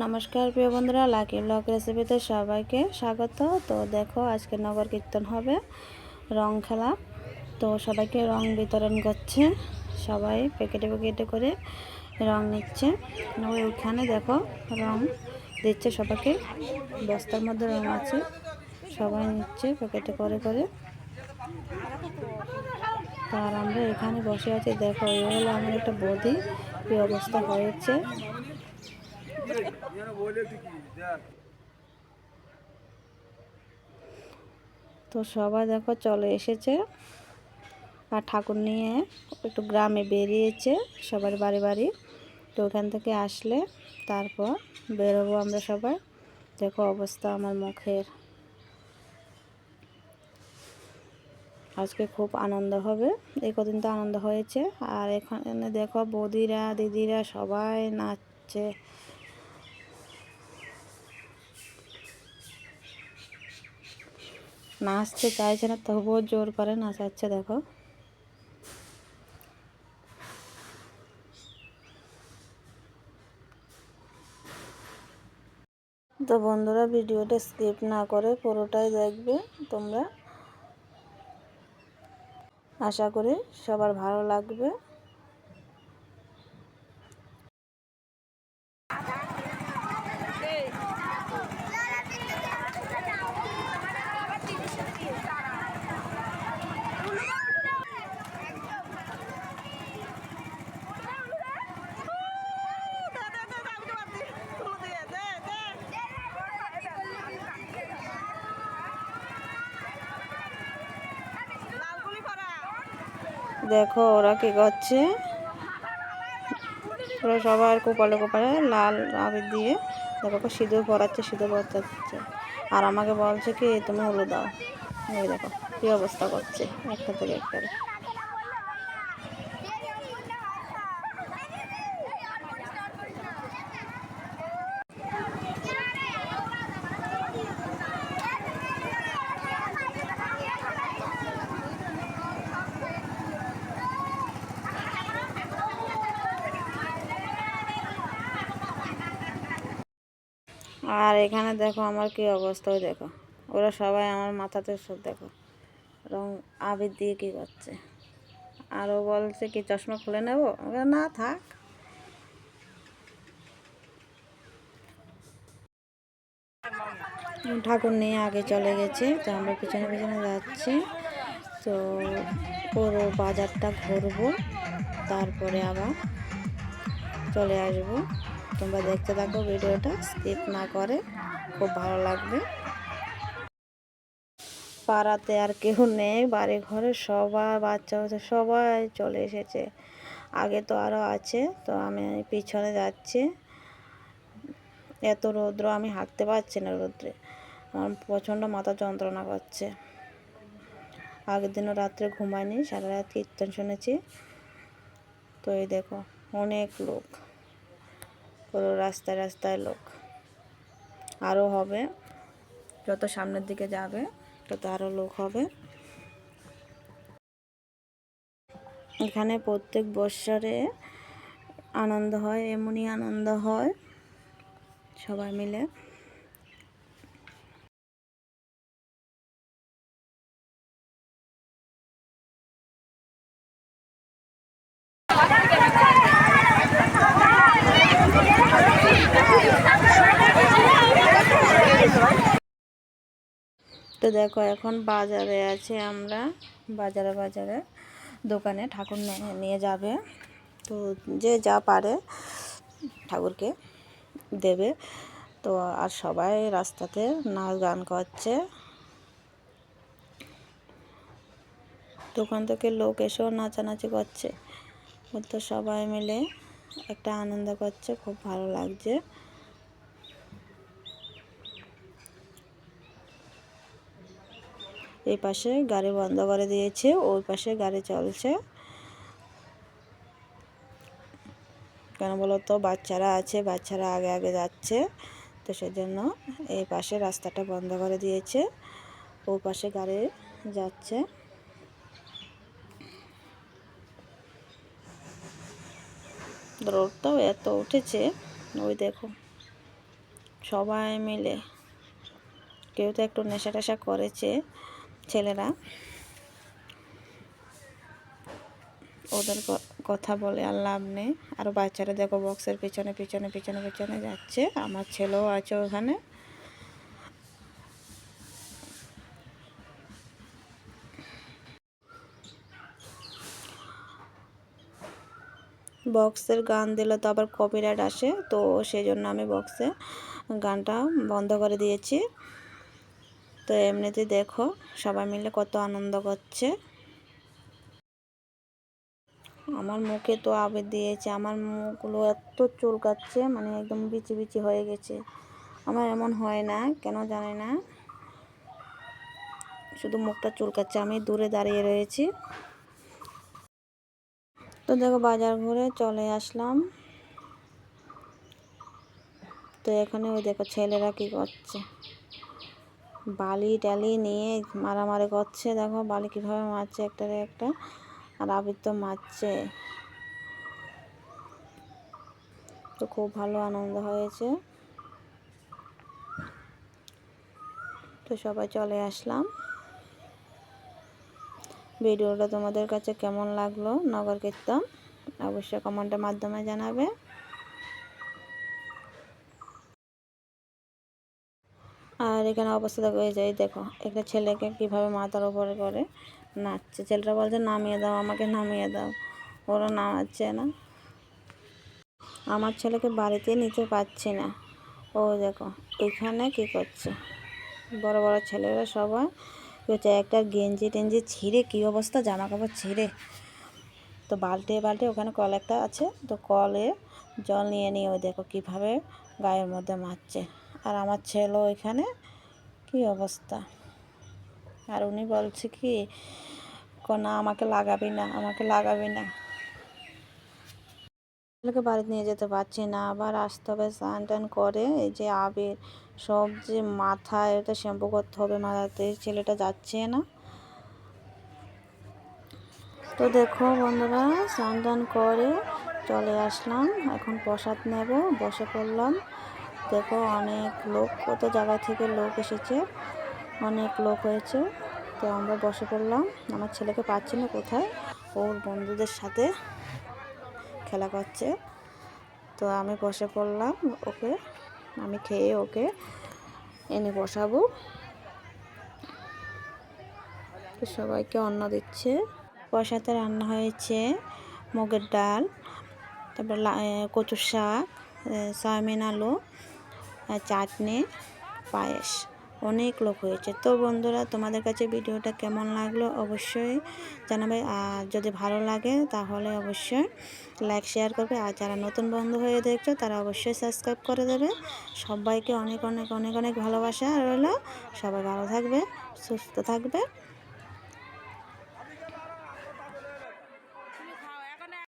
নমস্কার প্রিয় বন্ধুরা, লাকি ব্লগ রেসিপিতে সবাইকে স্বাগত। তো দেখো, আজকে নগর কীর্তন হবে, রং খেলা। তো সবাইকে রং বিতরণ করছে, সবাই প্যাকেটে প্যাকেটে করে রং নিচ্ছে। ওইখানে দেখো রং দিচ্ছে সবাইকে, বস্তার মধ্যে রং আছে, সবাই নিচ্ছে প্যাকেটে করে করে। আর আমরা এখানে বসে আছি। দেখো, এই হলো আমার একটা বৌদি, কী অবস্থা হয়েছে। তো সবাই দেখো চলে এসেছে, আর ঠাকুর নিয়ে একটু গ্রামে বেরিয়েছে সবার বাড়ি বাড়ি। তো ওখান থেকে আসলে তারপর বেরোবো আমরা সবাই। দেখো অবস্থা আমার মুখের। আজকে খুব আনন্দ হবে, এই কদিন তো আনন্দ হয়েছে। আর এখানে দেখো বৌদিরা দিদিরা সবাই নাচছে। নাচতে চাইছে না, তবুও জোর করে নাচাচ্ছে। দেখো তো বন্ধুরা, ভিডিওটা স্কিপ না করে পুরোটাই দেখবে তোমরা। আশা করি সবার ভালো লাগবে। দেখো ওরা কি করছে, ওরা সবার কপালে কপালে লাল আবির দিয়ে দেখো সিঁদুর পরাচ্ছে, সিঁদুর পরাচ্ছে। আর আমাকে বলছে কি তুমি উলু দাও। এই দেখো কী অবস্থা করছে একটা থেকে একটা। আর এখানে দেখো আমার কি অবস্থা, দেখো ওরা সবাই আমার মাথাতে সব দেখো রং আবির দিয়ে কি করছে। আরও বলছে কি চশমা খুলে নেব, না থাক। ঠাকুর নিয়ে আগে চলে গেছে, তো আমরা পিছনে পিছনে যাচ্ছি। তো পুরো বাজারটা ঘুরবো, তারপরে আবার চলে আসবো। তোমরা দেখতে থাকো ভিডিওটা, স্কিপ না করে, খুব ভালো লাগবে। পাড়াতে আর কেউ নেই, বাড়ি ঘরে সবাই বাচ্চা বাচ্চা সবাই চলে এসেছে। আগে তো আরও আছে, তো আমি পিছনে যাচ্ছি। এত রৌদ্র, আমি হাঁটতে পারছি না রৌদ্রে, আমার প্রচণ্ড মাথা যন্ত্রণা করছে। আগের দিনও রাত্রে ঘুমাইনি, সারা রাত কীর্তন শুনেছি। তো এই দেখো অনেক লোক, পুরো রাস্তায় রাস্তায় লোক। আরও হবে, যত সামনের দিকে যাবে তত আরও লোক হবে। এখানে প্রত্যেক বৎসরে আনন্দ হয়, এমনই আনন্দ হয় সবাই মিলে। তো দেখো এখন বাজারে আছে, আমরা বাজারে বাজারে দোকানে ঠাকুর নিয়ে যাবে। তো যে যা পারে ঠাকুরকে দেবে। তো আর সবাই রাস্তাতে নাচ গান করছে, দোকান থেকে লোক এসেও নাচানাচি করছে। তো সবাই মিলে একটা আনন্দ করছে, খুব ভালো লাগছে। এই পাশে গাড়ি বন্ধ করে দিয়েছে, ওই পাশে গাড়ি চলছে। কেন বলো তো, বাচ্চারা আছে, বাচ্চারা আগে আগে যাচ্ছে, তো সেজন্য এই পাশে রাস্তাটা বন্ধ করে দিয়েছে, ও পাশে গাড়ি যাচ্ছে। রোদটাও এত উঠেছে, ওই দেখো সবাই মিলে, কেউ তো একটু নেশা টেশা করেছে ছেলেরা, ওদের কথা বলে আর লাভ নেই। আর বাচ্চারা দেখো বক্সের পিছনে পিছনে পিছনে পিছনে যাচ্ছে, আমার ছেলেও আছে ওখানে। বক্সের গান দিলে তো আবার কপিরাইট আসে, তো সেই জন্য আমি বক্সে গানটা বন্ধ করে দিয়েছি। তো এমনিতে দেখো সবাই মিলে কত আনন্দ করছে। আমার মুখে তো আবির দিয়েছে, আমার মুখগুলো এত চুলকাচ্ছে, মানে একদম বিচি বিচি হয়ে গেছে। আমার এমন হয় না কেন জানি না, শুধু মুখটা চুলকাচ্ছে। আমি দূরে দাঁড়িয়ে রয়েছি। তো দেখো বাজার ঘুরে চলে আসলাম। তো এখানে ওই দেখো ছেলেরা কি করছে, বালি টালি নিয়ে মারামারি করছে। দেখো বালি কীভাবে মারছে একটারে একটা, আর আবির তো মারছে। তো খুব ভালো আনন্দ হয়েছে। তো সবাই চলে আসলাম। ভিডিওটা তোমাদের কাছে কেমন লাগলো নগর কীর্তন অবশ্যই কমেন্টের মাধ্যমে জানাবে। আর এখানে অবস্থা দেখো, এই যে দেখো একটা ছেলেকে কীভাবে মাথার উপরে করে নাচছে। ছেলেটা বলছে নামিয়ে দাও, আমাকে নামিয়ে দাও, ওরা নামাচ্ছে না। আমার ছেলেকে বাড়িতে নিতে পারছি না। ও দেখো এখানে কি করছে, বড় বড় ছেলেরা সবাই হচ্ছে একটা গেঞ্জি টেঞ্জি ছিঁড়ে কী অবস্থা, জামা কাপড় ছিঁড়ে। তো বালতি বালতি ওখানে কল একটা আছে, তো কলে জল নিয়ে নিয়ে ওই দেখো কীভাবে গায়ের মধ্যে মারছে। আর আমার ছেলেও এখানে কি অবস্থা। আর উনি বলছে কি না আমাকে লাগাবি না, আমাকে লাগাবি না। ছেলেকে বাড়িতে নিয়ে যেতে পারছি না, আবার আসতে হবে স্নান টান করে। এই যে আবির সব যে মাথায় এটা শ্যাম্পু করতে হবে মাথাতে, ছেলেটা যাচ্ছে না। তো দেখো বন্ধুরা স্নান টান করে চলে আসলাম, এখন প্রসাদ নেব, বসে পড়লাম। দেখো অনেক লোক, কত জায়গা থেকে লোক এসেছে, অনেক লোক হয়েছে। তো আমরা বসে পড়লাম। আমার ছেলেকে পাচ্ছি না কোথায়, ওর বন্ধুদের সাথে খেলা করছে। তো আমি বসে পড়লাম, ওকে আমি খেয়ে ওকে এনে বসাবো। তো সবাইকে অন্ন দিচ্ছে। প্রসাদে রান্না হয়েছে মুগের ডাল, তারপর কচুর শাক, সয়াবিন আলু, চাটনি, পায়েস। অনেক লোক হয়েছে। তো বন্ধুরা তোমাদের কাছে ভিডিওটা কেমন লাগলো অবশ্যই জানাবে। আর যদি ভালো লাগে তাহলে অবশ্যই লাইক শেয়ার করবে। আর যারা নতুন বন্ধু হয়ে দেখছো তারা অবশ্যই সাবস্ক্রাইব করে দেবে। সবাইকে অনেক অনেক অনেক অনেক ভালোবাসা রইল। সবাই ভালো থাকবে, সুস্থ থাকবে।